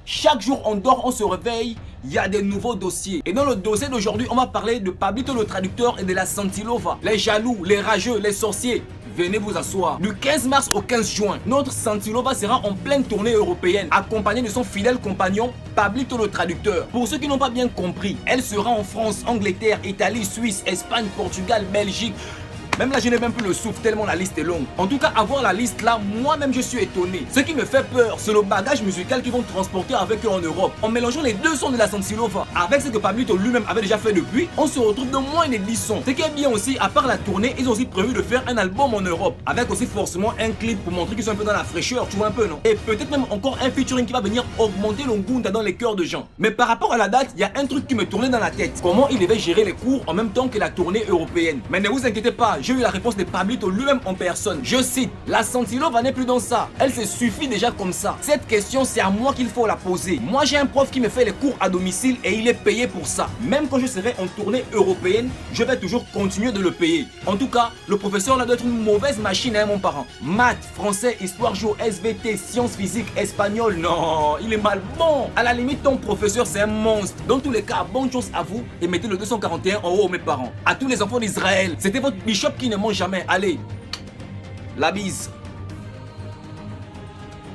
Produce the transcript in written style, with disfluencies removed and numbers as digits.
Chaque jour on dort, on se réveille, il y a des nouveaux dossiers. Et dans le dossier d'aujourd'hui, on va parler de Pablito le traducteur et de la Santilova. Les jaloux, les rageux, les sorciers. Venez vous asseoir. Du 15 mars au 15 juin, notre Santilova sera en pleine tournée européenne, accompagnée de son fidèle compagnon, Pablito le traducteur. Pour ceux qui n'ont pas bien compris, elle sera en France, Angleterre, Italie, Suisse, Espagne, Portugal, Belgique. Même là, je n'ai même plus le souffle tellement la liste est longue. En tout cas, avoir la liste là, moi-même, je suis étonné. Ce qui me fait peur, c'est le bagage musical qu'ils vont transporter avec eux en Europe. En mélangeant les deux sons de la Santilova avec ce que Pablito lui-même avait déjà fait depuis, on se retrouve de moins de 10 sons. Ce qui est bien aussi, à part la tournée, ils ont aussi prévu de faire un album en Europe. Avec aussi forcément un clip pour montrer qu'ils sont un peu dans la fraîcheur, tu vois un peu, non? Et peut-être même encore un featuring qui va venir augmenter l'Ongunda dans les cœurs de gens. Mais par rapport à la date, il y a un truc qui me tournait dans la tête. Comment il devait gérer les cours en même temps que la tournée européenne. Mais ne vous inquiétez pas, j'ai eu la réponse de Pablito lui-même en personne. Je cite, la Santilova n'est plus dans ça. Elle se suffit déjà comme ça. Cette question, c'est à moi qu'il faut la poser. Moi, j'ai un prof qui me fait les cours à domicile et il est payé pour ça. Même quand je serai en tournée européenne, je vais toujours continuer de le payer. En tout cas, le professeur là doit être une mauvaise machine, hein, mon parent. Maths, français, histoire géo, SVT, sciences physiques, espagnol. Non, il est mal bon. À la limite, ton professeur, c'est un monstre. Dans tous les cas, bonne chance à vous et mettez le 241 en haut, mes parents. À tous les enfants d'Israël, c'était votre bishop qui ne mange jamais. Allez, la bise.